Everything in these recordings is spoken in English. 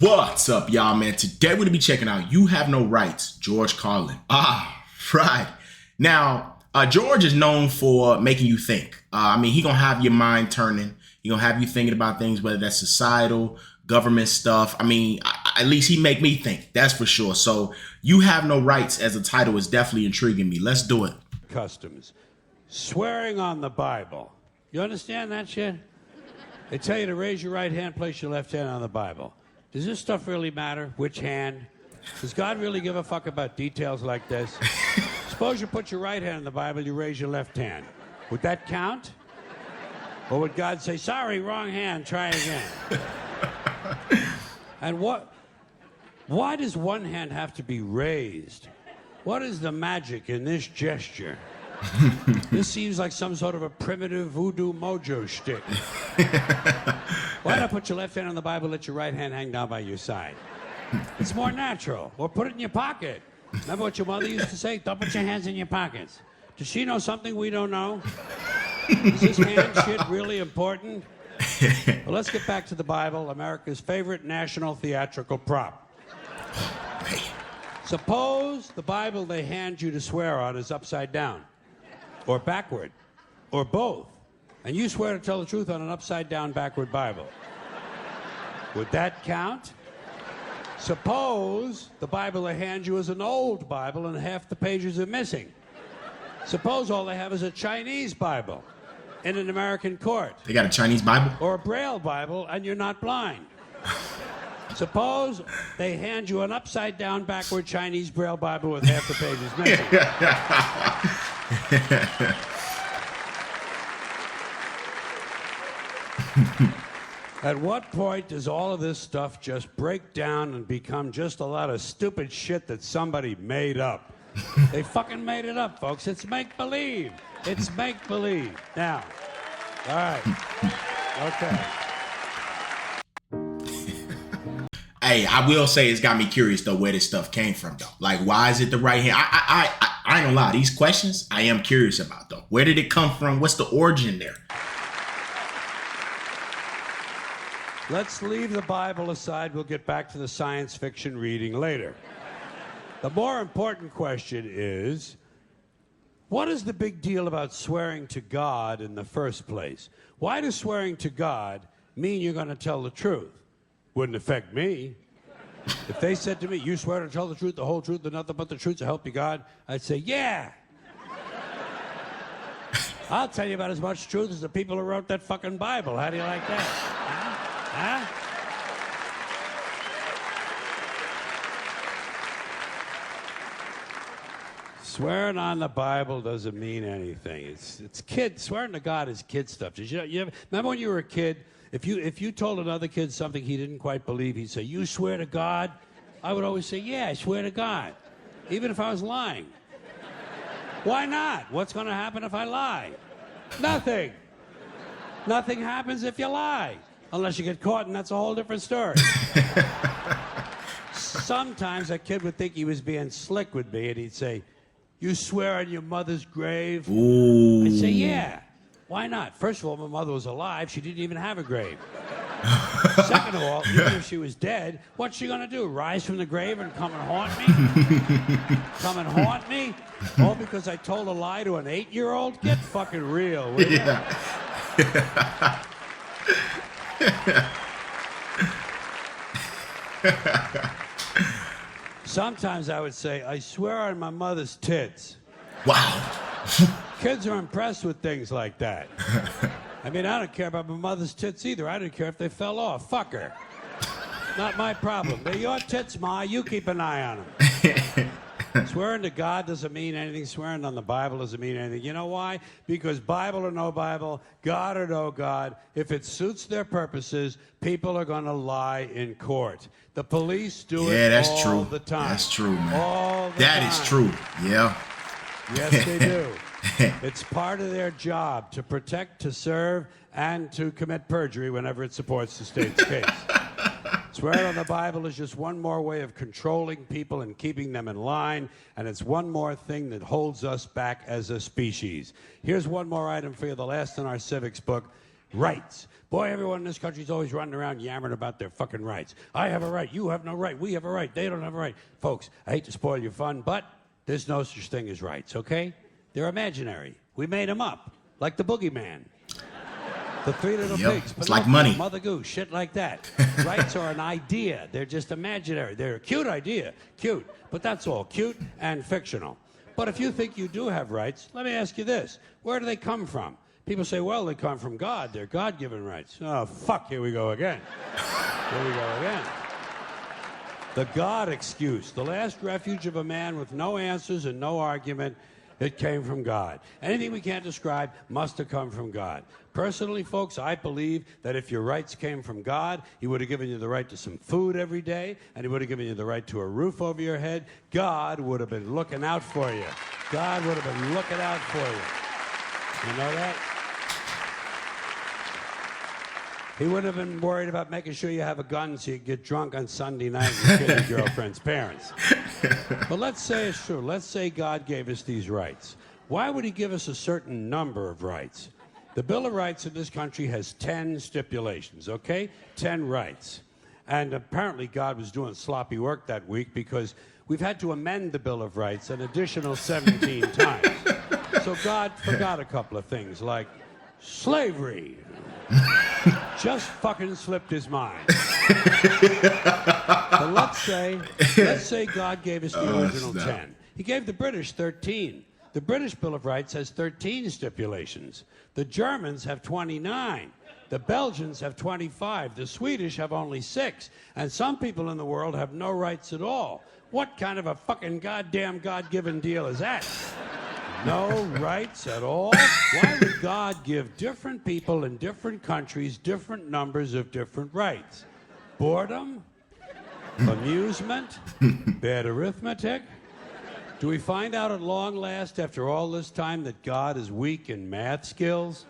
What's up, y'all, man? Today we're going to be checking out You Have No Rights, George Carlin. Right. Now, George is known for making you think. He going to have your mind turning. He going to have you thinking about things, whether that's societal, government stuff. At least he make me think. That's for sure. So You Have No Rights as a title is definitely intriguing me. Let's do it. Customs. Swearing on the Bible. You understand that shit? They tell you to raise your right hand, place your left hand on the Bible. Does this stuff really matter? Which hand? Does God really give a fuck about details like this? Suppose you put your right hand on the Bible, you raise your left hand. Would that count? Or would God say, sorry, wrong hand, try again? And why does one hand have to be raised? What is the magic in this gesture? This seems like some sort of a primitive voodoo mojo shtick. Why not put your left hand on the Bible, let your right hand hang down by your side? It's more natural. Or put it in your pocket. Remember what your mother used to say? Don't put your hands in your pockets. Does she know something we don't know? Is this hand shit really important? Well, let's get back to the Bible, America's favorite national theatrical prop. Suppose the Bible they hand you to swear on is upside down, or backward, or both, and you swear to tell the truth on an upside-down, backward Bible. Would that count? Suppose the Bible they hand you is an old Bible and half the pages are missing. Suppose all they have is a Chinese Bible in an American court. They got a Chinese Bible? Or a Braille Bible and you're not blind. Suppose they hand you an upside-down, backward Chinese Braille Bible with half the pages missing. At what point does all of this stuff just break down and become just a lot of stupid shit that somebody made up? They fucking made it up, folks. It's make-believe. It's make-believe. Now, all right. Okay. Hey, I will say it's got me curious, though, where this stuff came from, though. Like, why is it the right hand? I ain't gonna lie. These questions I am curious about, though. Where did it come from? What's the origin there? Let's leave the Bible aside. We'll get back to the science fiction reading later. The more important question is, what is the big deal about swearing to God in the first place? Why does swearing to God mean you're going to tell the truth? Wouldn't affect me. If they said to me, you swear to tell the truth, the whole truth, and nothing but the truth to help you God, I'd say, yeah. I'll tell you about as much truth as the people who wrote that fucking Bible. How do you like that? Huh? Swearing on the Bible doesn't mean anything. It's kid. Swearing to God is kid stuff. Did you ever, remember when you were a kid? If you told another kid something he didn't quite believe, he'd say, you swear to God? I would always say, yeah, I swear to God. Even if I was lying. Why not? What's going to happen if I lie? Nothing. Nothing happens if you lie. Unless you get caught, and that's a whole different story. Sometimes a kid would think he was being slick with me, and he'd say, you swear on your mother's grave? Ooh. I'd say, yeah. Why not? First of all, my mother was alive. She didn't even have a grave. Second of all, even if she was dead, what's she going to do? Rise from the grave and come and haunt me? Come and haunt me? All because I told a lie to an 8-year-old? Get fucking real, will you? Yeah. Sometimes I would say, I swear on my mother's tits. Wow. Kids are impressed with things like that. I don't care about my mother's tits either. I don't care if they fell off. Fuck her. Not my problem. They're your tits, Ma. You keep an eye on them. Swearing to God doesn't mean anything. Swearing on the Bible doesn't mean anything. You know why? Because Bible or no Bible, God or no God, if it suits their purposes, people are going to lie in court. The police do it all the time. That's true, man. All the time. That is true. Yeah. Yes, they do. It's part of their job to protect, to serve, and to commit perjury whenever it supports the state's case. Swearing on the Bible is just one more way of controlling people and keeping them in line, and it's one more thing that holds us back as a species. Here's one more item for you, the last in our civics book. Rights. Boy, everyone in this country is always running around yammering about their fucking rights. I have a right. You have no right. We have a right. They don't have a right. Folks, I hate to spoil your fun, but there's no such thing as rights, okay? They're imaginary. We made them up, like the boogeyman. The Three Little Pigs. It's like money. Mother Goose, shit like that. Rights are an idea. They're just imaginary. They're a cute idea. Cute. But that's all. Cute and fictional. But if you think you do have rights, let me ask you this. Where do they come from? People say, well, they come from God. They're God-given rights. Oh, fuck, here we go again. Here we go again. The God excuse. The last refuge of a man with no answers and no argument. It came from God. Anything we can't describe must have come from God. Personally, folks, I believe that if your rights came from God, he would have given you the right to some food every day, and he would have given you the right to a roof over your head. God would have been looking out for you. God would have been looking out for you. You know that? He would have been worried about making sure you have a gun so you can get drunk on Sunday night and kill your girlfriend's parents. But let's say it's true. Let's say God gave us these rights. Why would he give us a certain number of rights? The Bill of Rights in this country has 10 stipulations, okay? 10 rights. And apparently God was doing sloppy work that week because we've had to amend the Bill of Rights an additional 17 times. So God forgot a couple of things like slavery. Just fucking slipped his mind. But let's say God gave us the original 10. He gave the British 13. The British Bill of Rights has 13 stipulations. The Germans have 29. The Belgians have 25. The Swedish have only 6. And some people in the world have no rights at all. What kind of a fucking goddamn God-given deal is that? No rights at all? Why would God give different people in different countries different numbers of different rights? Boredom? Amusement? Bad arithmetic? Do we find out at long last, after all this time, that God is weak in math skills?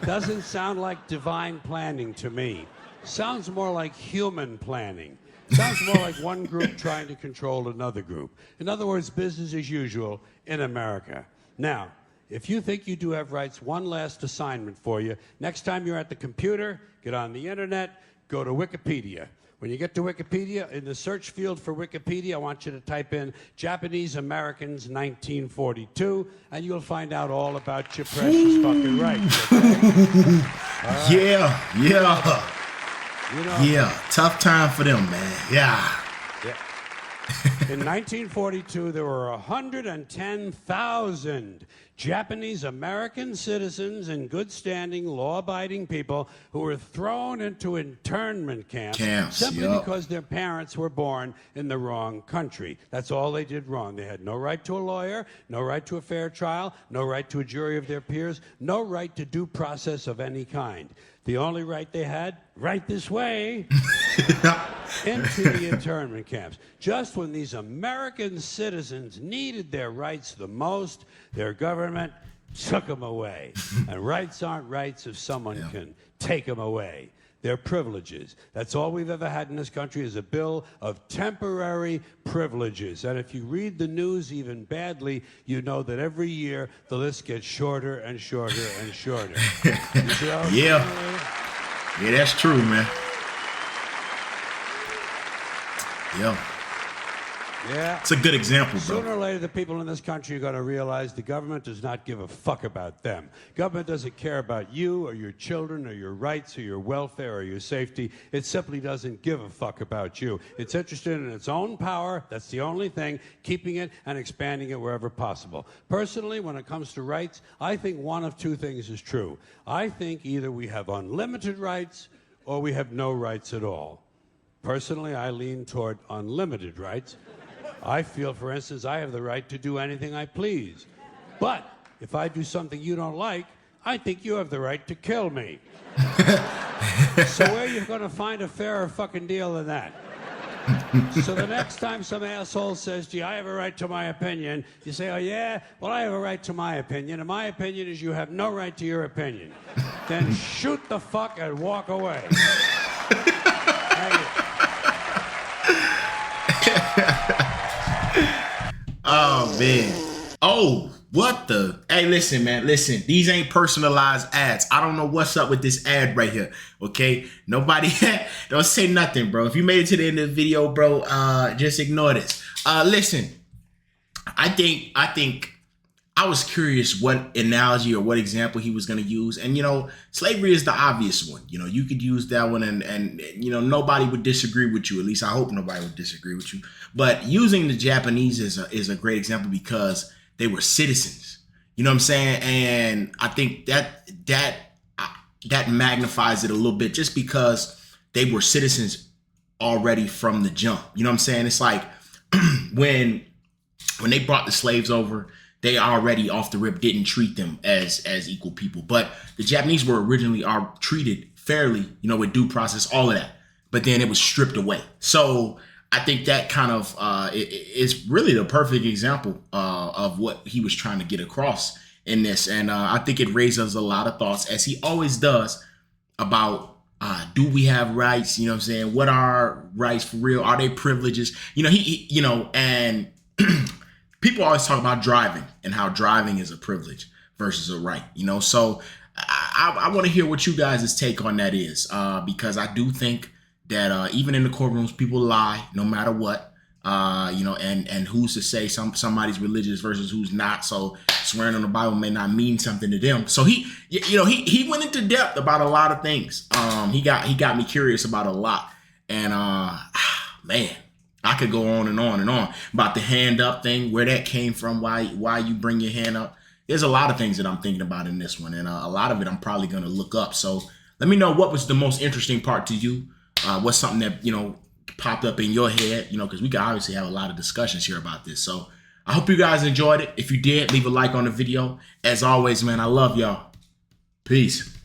Doesn't sound like divine planning to me. Sounds more like human planning. Sounds more like one group trying to control another group. In other words, business as usual in America. Now, if you think you do have rights, one last assignment for you. Next time you're at the computer, get on the internet, go to Wikipedia. When you get to Wikipedia, in the search field for Wikipedia, I want you to type in Japanese Americans 1942, and you'll find out all about your precious fucking rights. Okay? Right. Yeah. You know, Yeah, tough time for them, man. Yeah. In 1942, there were 110,000 Japanese American citizens in good standing, law-abiding people who were thrown into internment camps simply because their parents were born in the wrong country. That's all they did wrong. They had no right to a lawyer, no right to a fair trial, no right to a jury of their peers, no right to due process of any kind. The only right they had, right this way, into the internment camps. Just when these American citizens needed their rights the most, their government took them away. And rights aren't rights if someone can take them away. They're privileges. That's all we've ever had in this country is a bill of temporary privileges. And if you read the news even badly, you know that every year the list gets shorter and shorter and shorter. Yeah, that's true, man. Yeah. It's a good example, bro. Sooner or later, the people in this country are going to realize the government does not give a fuck about them. Government doesn't care about you or your children or your rights or your welfare or your safety. It simply doesn't give a fuck about you. It's interested in its own power. That's the only thing, keeping it and expanding it wherever possible. Personally, when it comes to rights, I think one of two things is true. I think either we have unlimited rights or we have no rights at all. Personally, I lean toward unlimited rights. I feel, for instance, I have the right to do anything I please. But if I do something you don't like, I think you have the right to kill me. So where are you going to find a fairer fucking deal than that? So the next time some asshole says, gee, I have a right to my opinion, you say, oh yeah? Well, I have a right to my opinion, and my opinion is you have no right to your opinion. Then shoot the fuck and walk away. Oh, man. Oh, What the? Hey, listen, man. Listen, these ain't personalized ads. I don't know what's up with this ad right here. Okay, nobody don't say nothing, bro. If you made it to the end of the video, bro, just ignore this. Listen, I think I was curious what analogy or what example he was going to use, and slavery is the obvious one. You could use that one, and nobody would disagree with you. At least I hope nobody would disagree with you. But using the Japanese is a great example because they were citizens. You know what I'm saying? And I think that magnifies it a little bit just because they were citizens already from the jump. You know what I'm saying? It's like when they brought the slaves over, they already off the rip didn't treat them as equal people. But the Japanese were originally treated fairly, with due process, all of that. But then it was stripped away. So I think that kind of is really the perfect example of what he was trying to get across in this. And I think it raises a lot of thoughts, as he always does, about do we have rights? You know what I'm saying? What are rights for real? Are they privileges? And people always talk about driving and how driving is a privilege versus a right, So I want to hear what you guys' take on that is, because I do think that even in the courtrooms, people lie no matter what, and who's to say somebody's religious versus who's not. So swearing on the Bible may not mean something to them. So he went into depth about a lot of things. He got me curious about a lot, and man, I could go on and on and on about the hand up thing, where that came from, why you bring your hand up. There's a lot of things that I'm thinking about in this one, and a lot of it I'm probably going to look up. So let me know what was the most interesting part to you. What's something that, popped up in your head, because we can obviously have a lot of discussions here about this. So I hope you guys enjoyed it. If you did, leave a like on the video. As always, man, I love y'all. Peace.